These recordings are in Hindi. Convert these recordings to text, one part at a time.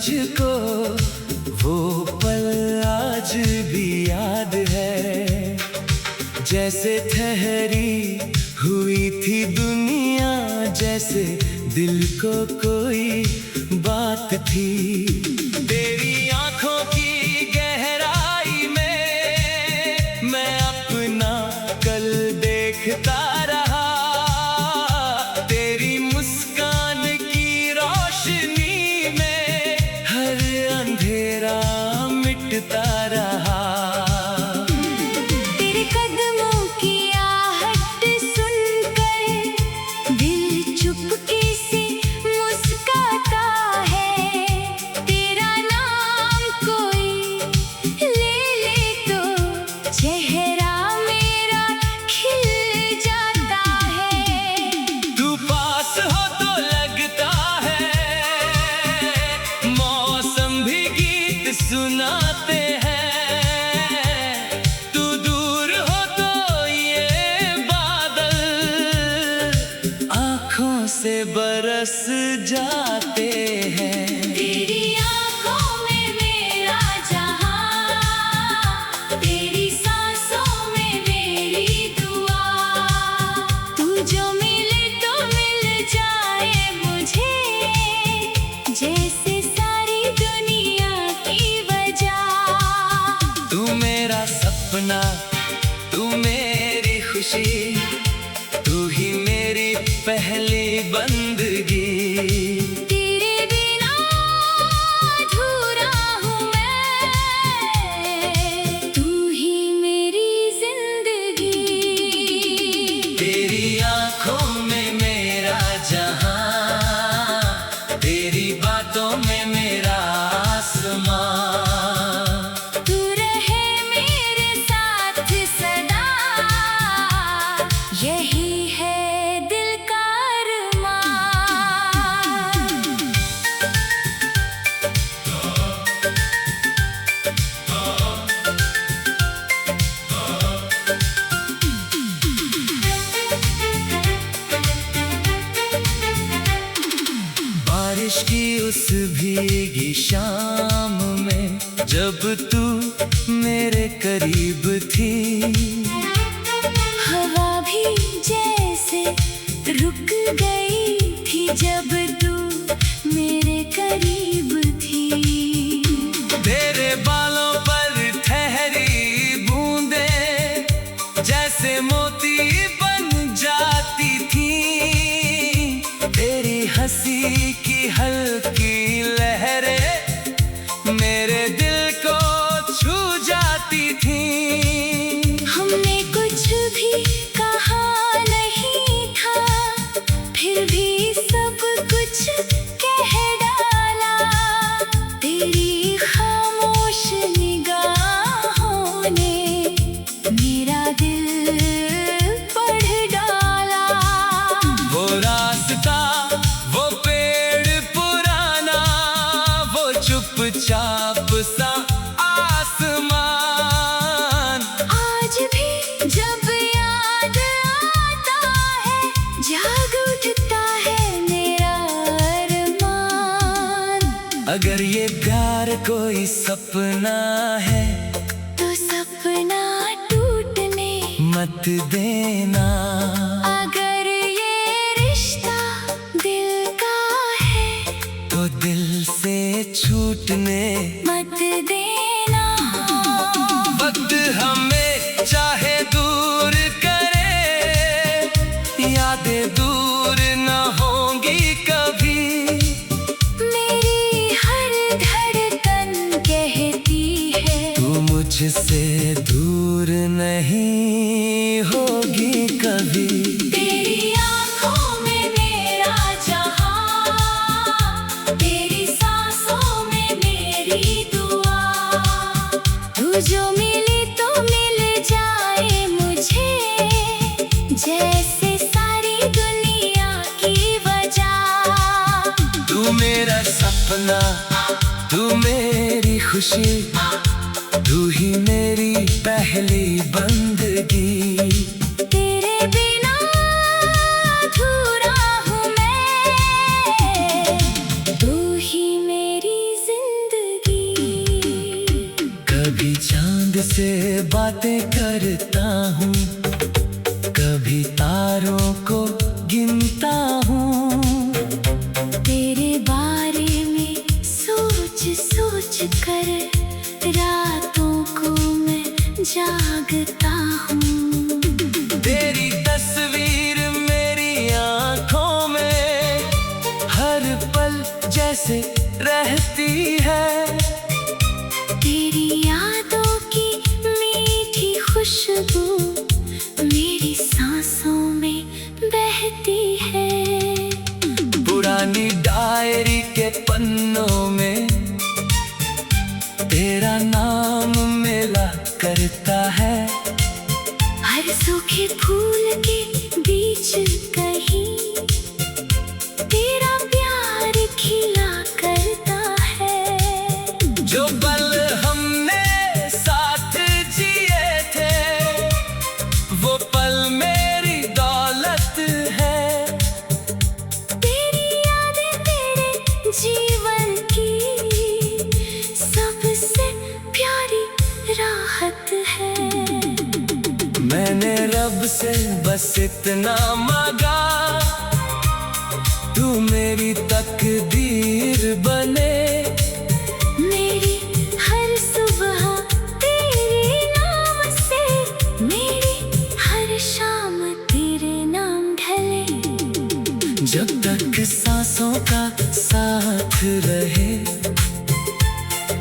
तुझको वो पल आज भी याद है, जैसे ठहरी हुई थी दुनिया, जैसे दिल को कोई बात थी। तेरी आंखों की गहराई में मैं अपना कल देखता रहा, तेरी मुस्कान की रोशनी में हर अंधेरा मिटता रहा। सुनाते हैं तू दूर हो तो ये बादल आँखों से बरस जाते हैं। तेरी आँखों में मेरा जहां, तेरी सांसों में मेरी दुआ, तू जो मिले तो मिल जाए मुझे, जैसे सपना तू मेरी खुशी, तू ही मेरी पहली बंदगी। तेरे बिना अधूरा हूँ मैं, तू ही मेरी जिंदगी। तेरी आंखों में मेरा जहां, तेरी बातों में मेरा आसमां, यही है दिल का अरमान। बारिश की उस भीगी शाम में जब तू मेरे करीब थी, हवा भी जैसे रुक गई थी जब तू मेरे करीब थी। तेरे बालों पर ठहरी बूंदें जैसे मोती बन जाती थी, तेरी हंसी की हल्की लहरें मेरे दिल को छू जाती थी। हमने कुछ भी कहा नहीं था, फिर भी सब कुछ कह डाला, तेरी खामोश निगाहों ने मेरा दिल पढ़ डाला। वो रास्ता, वो पेड़ पुराना, वो चुपचाप सा आसमान, आज भी जब याद आता है जाग उठता है मेरा अरमान। अगर ये प्यार कोई सपना है तो सपना टूटने मत देना, अगर ये रिश्ता दिल का है तो दिल से छूटने मत देना। वक्त हमें चाहे दूर करे, यादें दूर न होंगी कभी, मेरी हर धड़कन कहती है तू मुझसे दूर नहीं होगी कभी। तेरी आँखों में मेरा जहां, तेरी सांसों में मेरी दुआ, तू जो मिले तो मिल जाए मुझे, जैसे सारी दुनिया की वजह। तू मेरा सपना, तू मेरी खुशी, तू ही मेरी पहली बंदगी। तेरे बिना अधूरा हूँ मैं, तू ही मेरी जिंदगी। खुद से बातें करता हूँ, कभी तारों को गिनता हूँ। तेरे बारे में सोच सोच कर रातों को मैं जागता हूँ। तेरी तस्वीर मेरी आँखों में हर पल जैसे रहती है। तेरी यादों की मीठी खुशबू मेरी सांसों में बहती है। पुरानी डायरी के पन्नों में तेरा नाम मिला करता है। हर सूखे फूल के बीच कहीं तेरा प्यार खिला करता है। जो पल हमने साथ जिए थे वो पल मेरी दौलत है। तेरी यादें तेरे जीवन की सबसे प्यारी राहत है। मैंने रब से बस इतना मांगा, तू मेरी तकदीर बने। मेरी हर सुबह तेरे नाम से, मेरी हर शाम तेरे नाम ढले। जब तक सांसों का साथ रहे,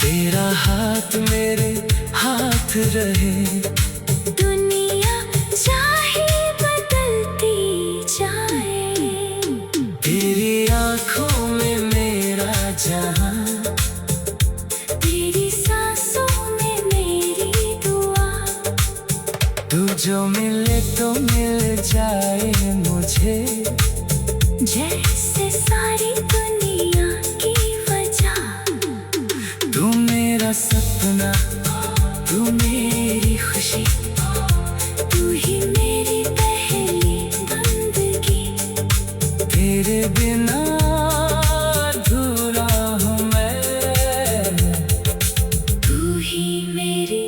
तेरा हाथ मेरे हाथ रहे। दुनिया चाहे बदलती जाए, तेरी आँखों में मेरा जहां, तेरी सांसों में मेरी दुआ। तू जो मिले तो मिल जाए मुझे, जैसे सारी दुनिया की वजह। तू मेरा सपना, तू मेरी खुशी, तू ही मेरी पहली बंदगी। तेरे बिना अधूरा हूँ मैं। तू ही मेरी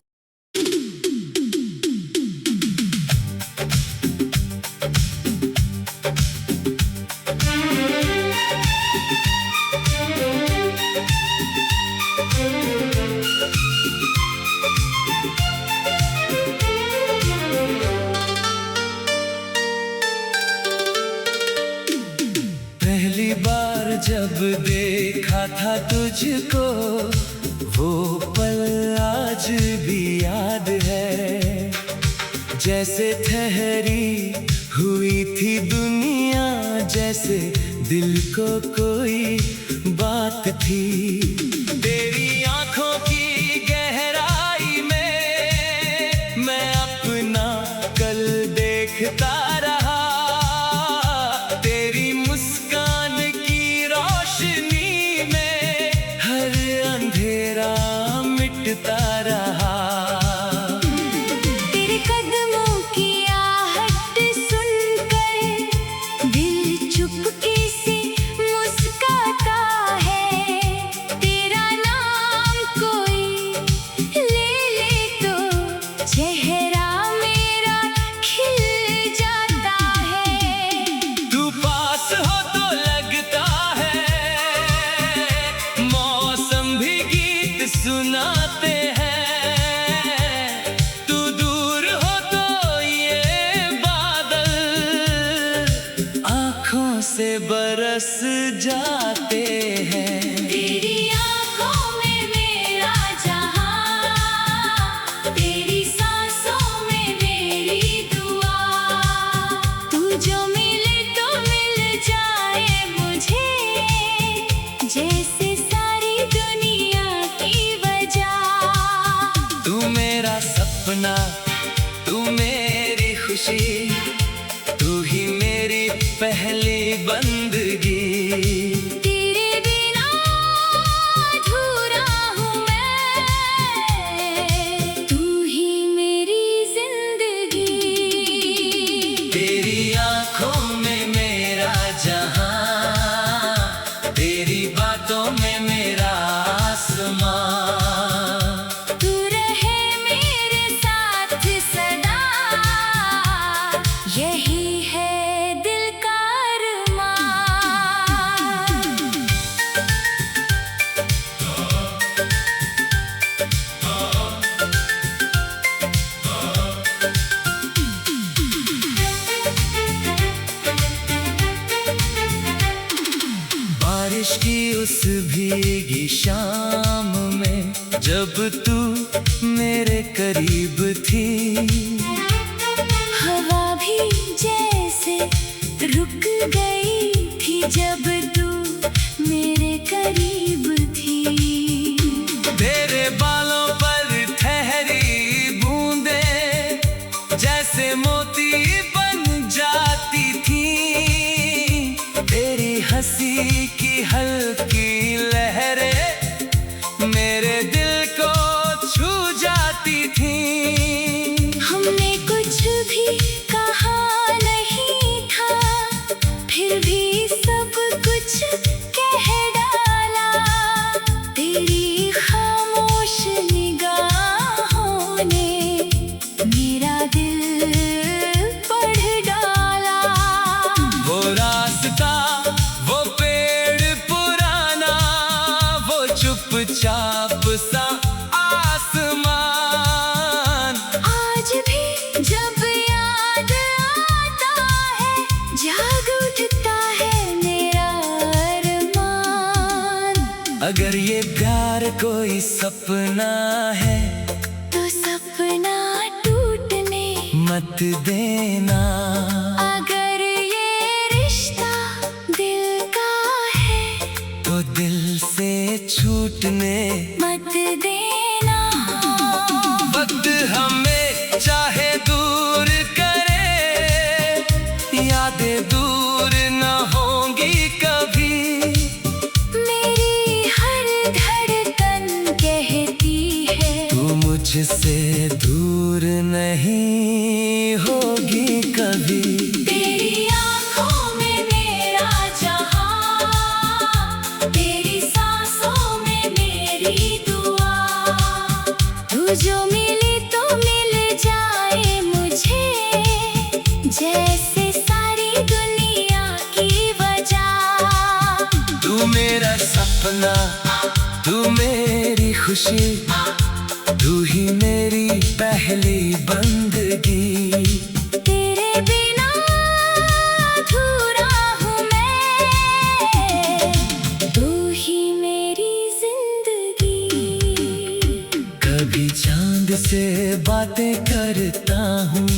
पहली बार जब देखा था तुझको, वो पल आज भी याद है। जैसे ठहरी हुई थी दुनिया, जैसे दिल को कोई बात थी। तेरी आंखों की गहराई में मैं अपना कल देखता रहा। तेरी मुस्कान की रोशनी में हर अंधेरा मिटता रहा। तेरे कदमों की आहट सुनकर दिल चुपके से मुस्काता है। तेरा नाम कोई ले ले तो चेहरा मेरा खिल जाता है। तू पास हो तो लगता है मौसम भी गीत सुनाते हैं। तू दूर हो तो ये बादल आँखों से बरस जाते हैं। तेरी आँखों में मेरा जहां, तेरी सांसों में मेरी दुआ। तू जो मिले तो मिल जाए मुझे, जैसे सारी दुनिया की वजह। तू मेरा सपना, तू मेरी खुशी, तू ही मेरी पहली बंदगी। तेरे बिना अधूरा हूँ मैं, तू ही मेरी जिंदगी। तेरी आँखों में मेरा जहां, तेरी बातों में मेरा आसमां। तू रहे मेरे तू मेरे करीब थी। हवा भी जैसे रुक गई थी जब तू मेरे करीब थी। तेरे बालों पर ठहरी बूंदे जैसे मोती बन जाती थी। तेरी हंसी की हल्की लहरें मेरे दिल को छू जाती थी। हमने कुछ भी कहा नहीं था, फिर भी सब कुछ कह डाला। तेरी खामोश निगाहों ने मेरा दिल पढ़ डाला। वो रास्ता, वो पेड़ पुराना, वो चुपचाप सा आसमान, आज भी जब याद आता है जाग उठता है मेरा अरमान। अगर ये प्यार कोई सपना है तो सपना टूटने मत देना। अगर ये रिश्ता दिल का है तो दिल से छूटने मत देना। वक्त हमें चाहे दूर करे, यादें दूर न होंगी कभी। मेरी हर धड़कन कहती है तू मुझसे दूर नहीं होगी कभी। तेरी आँखों में मेरा जहां, तेरी सांसों में मेरी दुआ। तू जो मिली तो मिल जाए मुझे, जैसे सारी दुनिया की वजह। तू मेरा सपना, तू मेरी खुशी, तू ही मेरी पहली बंदगी। तेरे बिना अधूरा हूँ मैं, तू ही मेरी जिंदगी। कभी चांद से बातें करता हूँ,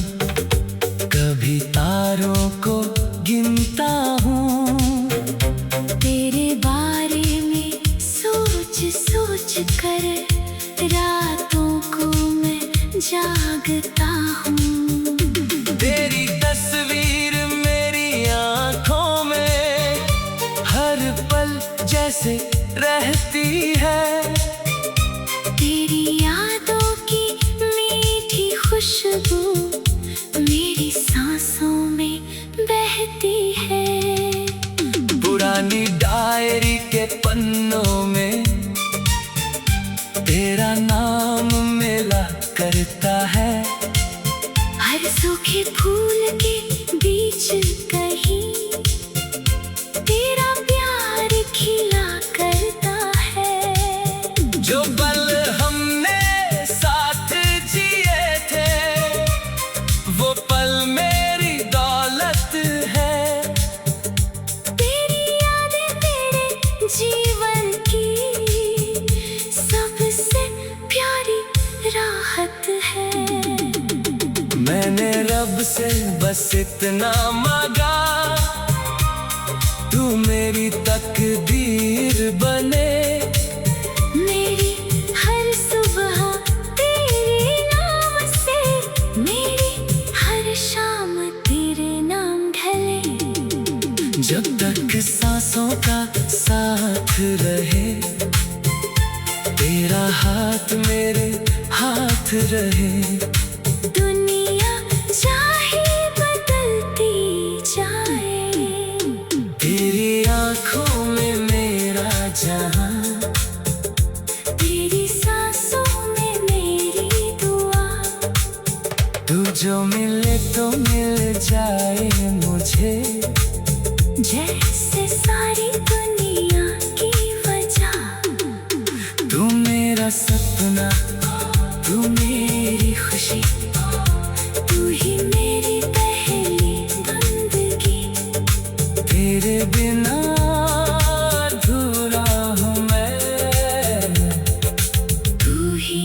कभी तारों को गिनता हूँ। तेरे बारे में सोच सोच कर रातों को मैं जागता हूँ। तेरी तस्वीर मेरी आँखों में हर पल जैसे रहती है। तेरी यादों की मीठी खुशबू मेरी सांसों में बहती है। पुरानी डायरी के पन्नों में तेरा नाम मिला करता है। हर सूखे फूल के बीच कहीं तेरा प्यार खिला करता है। जो पल हमने साथ जिए थे, वो पल मेरी दौलत है। तेरी यादें तेरे जीवन की सबसे प्यारी राहत है। मैंने रब से बस इतना मांगा, तू मेरी तकदीर बने। मेरी हर सुबह तेरे नाम से, मेरी हर शाम तेरे नाम ढले। जब तक सांसों का साथ रहे, तेरा हाथ मेरे हाथ रहे। दुनिया चाहे बदलती जाए, तेरी आँखों में मेरा जहां, तेरी सांसों में मेरी दुआ। तू जो मिले तो मिल जाए मुझे, जैसे सारी दुनिया की वजह। तू मेरा सपना, तू मेरी खुशी, तू ही मेरी पहली बंदगी। तेरे बिना अधूरा हूँ मैं। तू ही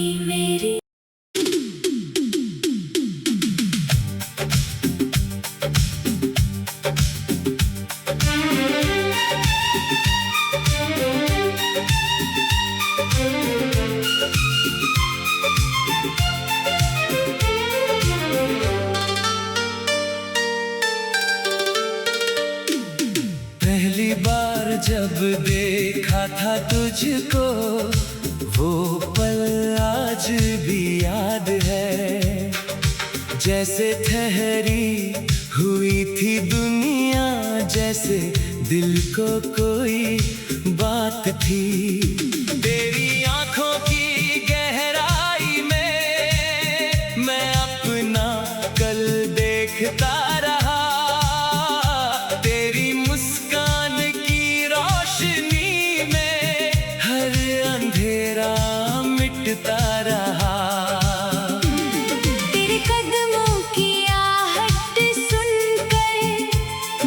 तुझको वो पल आज भी याद है, जैसे ठहरी हुई थी दुनिया, जैसे दिल को कोई बात थी। तेरी आंखों की गहराई में मैं अपना कल देखता रहा, तेरी मुस्कान की रोशनी में हर अंधेरा मिटता रहा। तेरे कदमों की आहट सुनकर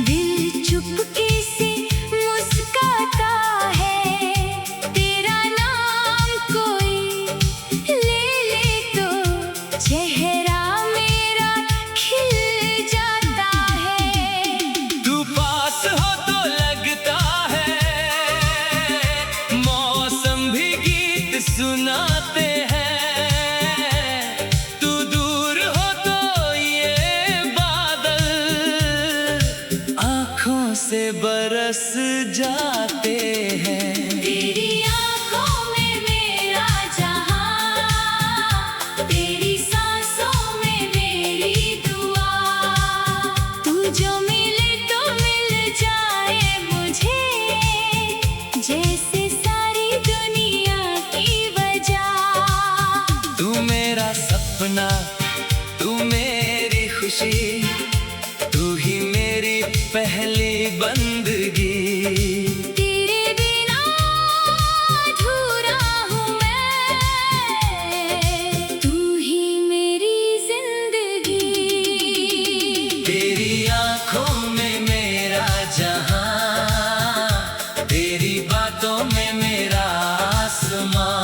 दिल चुपके से मुस्काता है, तेरा नाम कोई ले ले तो चेहरा मेरा खिल जाता है। तू पास हो तो लगता है मौसम भी गीत सुनाते हैं, तू दूर हो तो ये बादल आँखों से बरस जाते हैं। तेरी आँखों में मेरा जहां, तेरी सांसों में मेरी दुआ, तू जो मिले तो मिल जाए मुझे, जैसे सारी दुनिया की वजह। तू मेरा सपना, तू मेरी खुशी, तू ही मेरी पहली बंदगी। तेरे बिना अधूरा हूँ मैं, तू ही मेरी जिंदगी। तेरी आंखों में मेरा जहां, तेरी बातों में मेरा आसमां।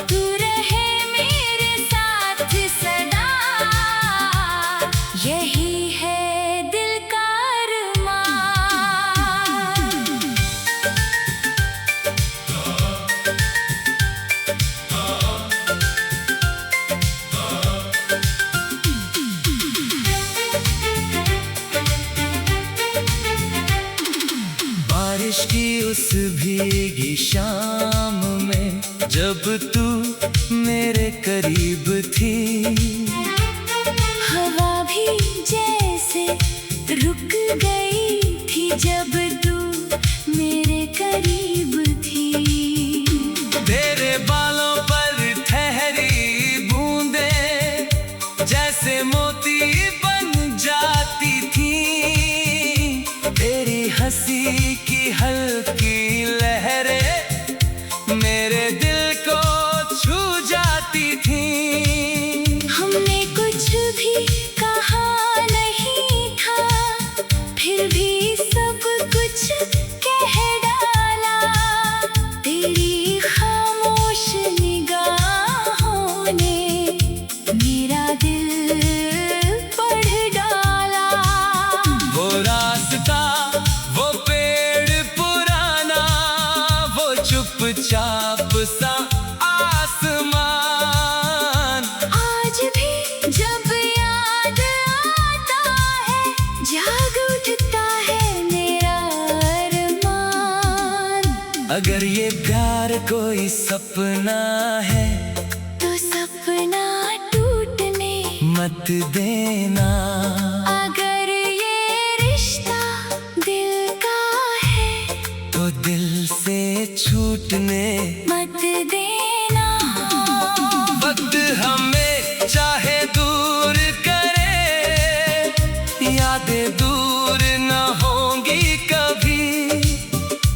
तू रहे मेरे साथ सदा, यही है दिल का अरमान। बारिश की उस भीगी शाम में जब तू मेरे करीब थी, हवा भी जैसे रुक गई थी जब तू मेरे करीब थी। तेरे बालों पर ठहरी बूंदें जैसे मोती बन जाती थी, तेरी हंसी की हल्की लहरें मेरे दिल को छू जाती थी। हमने कुछ भी कहा नहीं था, फिर भी सब कुछ कह डाला, तेरी खामोश निगाहों ने मेरा दिल पढ़ डाला। वो रास्ता, वो पेड़ पुराना, वो चुपचाप सा आसमान, आज भी जब याद आता है जाग उठता है मेरा अरमान। अगर ये प्यार कोई सपना है तो सपना टूटने मत देना, अगर ये रिश्ता दिल का है तो दिल से छूटने मत देना। वक्त हमें चाहे दूर करे, यादें दूर न होंगी कभी,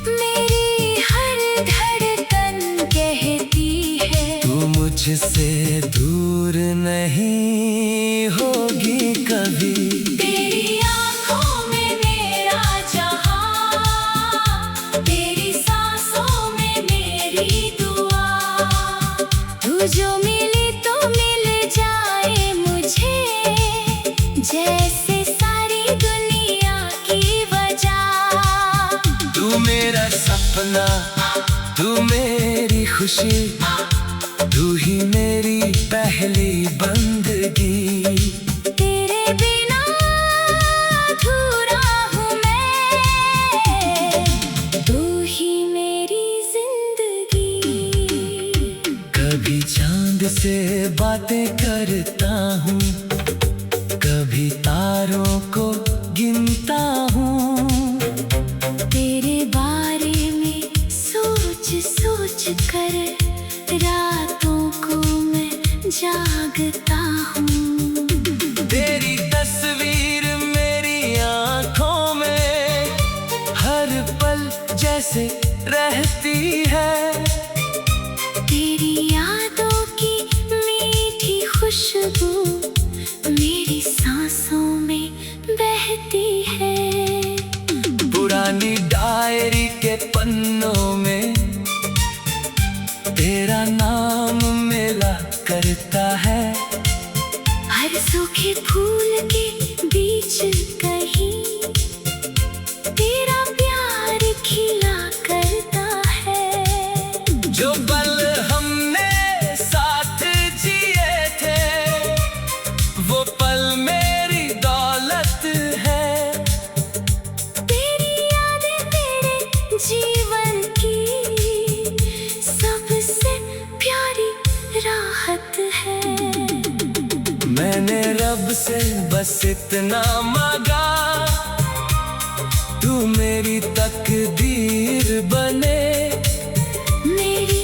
मेरी हर धड़कन कहती है तू मुझसे दूर नहीं होगी कभी। तेरी आँखों में मेरा जहां, तेरी सांसों में मेरी दुआ, तू जो मिली तो मिल जाए मुझे, जैसे सारी दुनिया की वजह। तू मेरा सपना, तू मेरी खुशी, तू ही मेरी पहली बंदगी। तेरे बिना अधूरा हूँ मैं, तू ही मेरी जिंदगी। करता हूँ, कभी तारों को गिनता हूँ। तेरे बारे में सोच सोच कर रातों को मैं जागता हूँ। तेरी तस्वीर मेरी आँखों में हर पल जैसे रहती है। तेरी यादों की मीठी खुशबू मेरी सांसों में बहती है। पुरानी डायरी के पन्नों में तेरा नाम मिला करता है। हर सूखे फूल के बीच कहीं तेरा प्यार खिला करता है। जो पल हमने साथ जिए थे वो पल मेरी दौलत है। तेरी यादें तेरे जीवन की सबसे प्यारी राहत है। मैंने रब से बस इतना मांगा, तू मेरी तकदीर बने। मेरी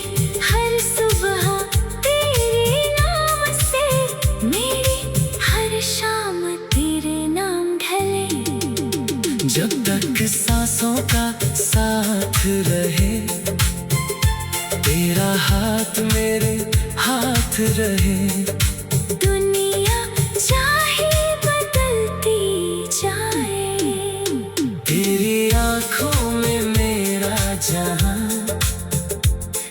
हर सुबह तेरे नाम से, मेरी हर शाम तेरे नाम ढले। जब तक सांसों का साथ रहे, तेरा हाथ मेरे हाथ रहे। दुनिया चाहे बदलती जाए, तेरी आँखों में मेरा जहां,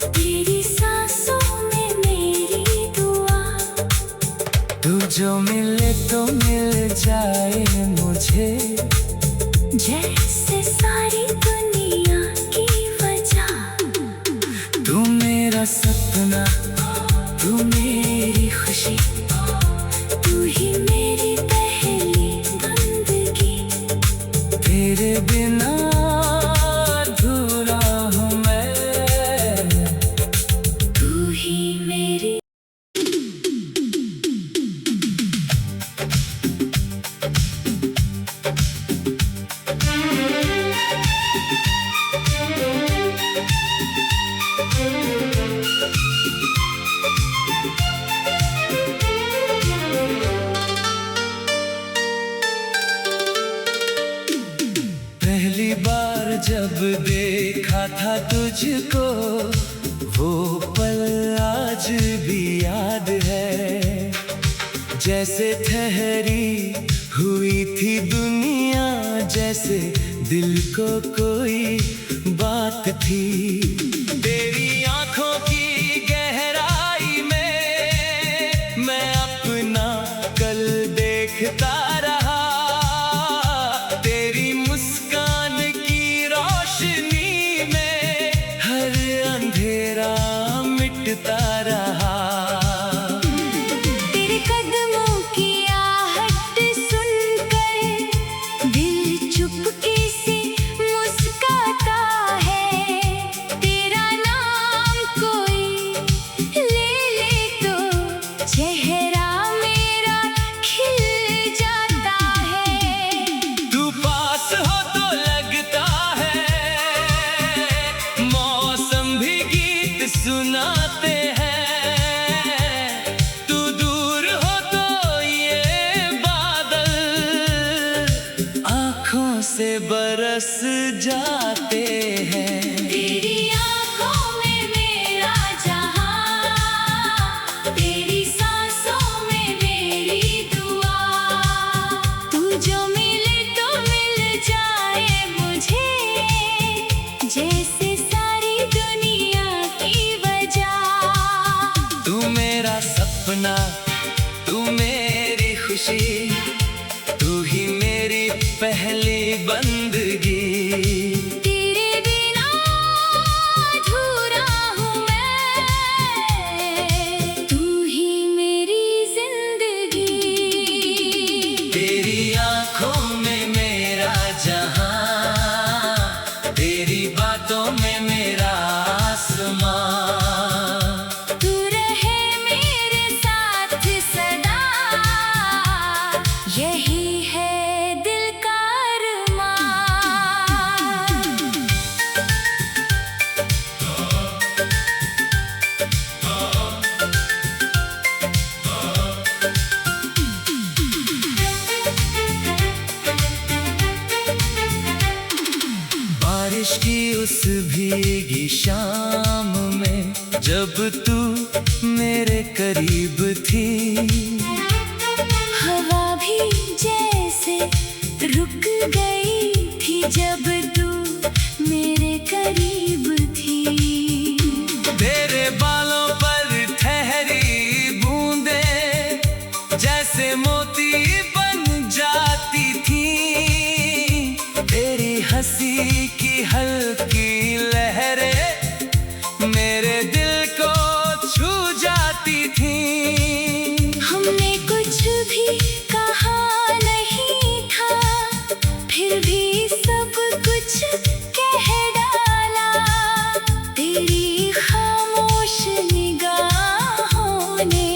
तेरी सांसों में मेरी दुआ। तू जो मिले तो मिल जाए मुझे, जैसे सारी दुनिया की वजह। तू मेरा सपना, तू मेरी खुशी, तू ही मेरी पहली बंदगी। तेरे बिना अधूरा हूँ मैं। तू ही मेरी। पहली बार जब देखा था तुझको, वो पल आज भी याद है। जैसे ठहरी हुई थी दुनिया, जैसे दिल को कोई बात थी। तेरी आंखों की गहराई में मैं अपना कल देखता रहा। तेरी मुस्कान की रोशनी में हर अंधेरा मिटता रहा। तेरे कदमों की आहट सुनकर दिल चुपके से मुस्काता है। तेरा नाम कोई ले ले तो चेहरा मेरा खिल जाता है। तू पास हो तो लगता है मौसम भी गीत सुनाते हैं। तू दूर हो तो ये बादल आँखों से बरस जाते हैं। तेरी आँखों में मेरा जहां, तेरी सांसों में मेरी दुआ। तू जो मिले तो मिल जाए मुझे, जैसे सारी दुनिया की वजह। तू मेरा सपना, तू मेरी खुशी, तू ही मेरी पहली बंदगी। तेरे बिना अधूरा हूँ मैं, तू ही मेरी जिंदगी। तेरी आँखों में मेरा जहां, तेरी बातों में मेरा आसमां। तू रहे मेरे साथ शाम में जब तू मेरे करीब थी। हवा भी जैसे रुक गई थी जब तू मेरे करीब थी। तेरे बालों पर ठहरी बूंदें जैसे मोती बन जाती थी। तेरी हंसी की हल्की लहरें मेरे दिल को छू जाती थी। हमने कुछ भी कहा नहीं था, फिर भी सब कुछ कह डाला। तेरी खामोश निगाहों ने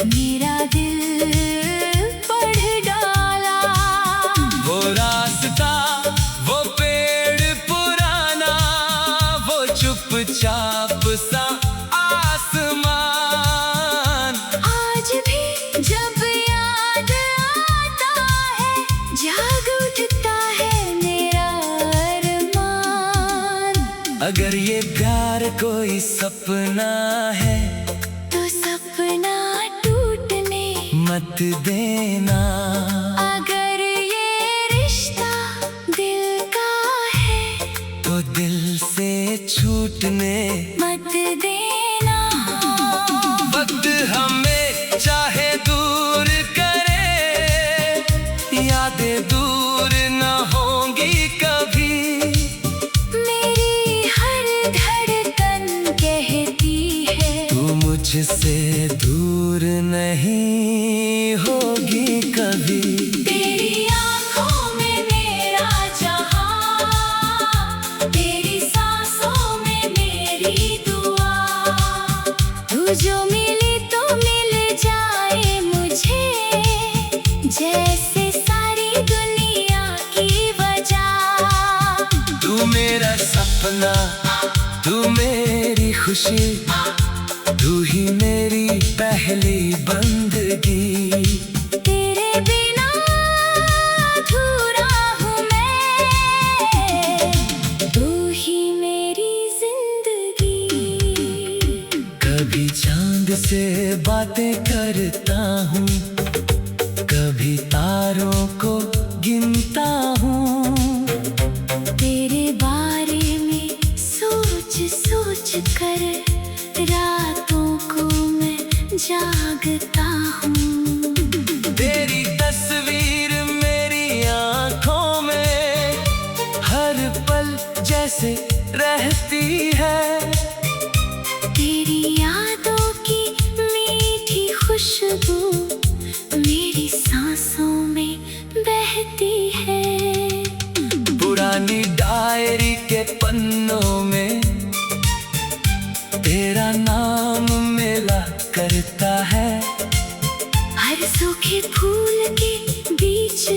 मेरा दिल पढ़ डाला। वो रास्ता, वो पेड़ पुराना, वो चुपचाप सा आसमान, आज भी जब याद आता है जाग उठता है मेरा अरमान। अगर ये प्यार कोई सपना है तो सपना टूटने मत देना। अगर ये रिश्ता दिल का है तो दिल से छूटने मत देना। वक्त हमें चाहे दूर करे, यादें दूर न होंगी कभी। मेरी हर धड़कन कहती है तू मुझसे दूर नहीं होगी कभी। तेरी आँखों में मेरा जहां, तेरी सांसों में मेरी दुआ। तू जो मिली तो मिल जाए मुझे जैसे सारी दुनिया की वजह। तू मेरा सपना, तू मेरी खुशी, तू ही मेरी पहली बंदगी। तेरे बिना अधूरा हूँ मैं, तू ही मेरी जिंदगी। कभी चांद से बातें करता हूँ, कभी तारों को गिनता हूँ। तेरे बारे में सोच सोच कर रातों को मैं जागता हूँ। तेरी तस्वीर मेरी आँखों में हर पल जैसे रहती है। तेरी यादों की मीठी खुशबू मेरी सांसों में बहती है। पुरानी डायरी के पन्नों में तेरा नाम मिला करता है। हर सूखे फूल के बीच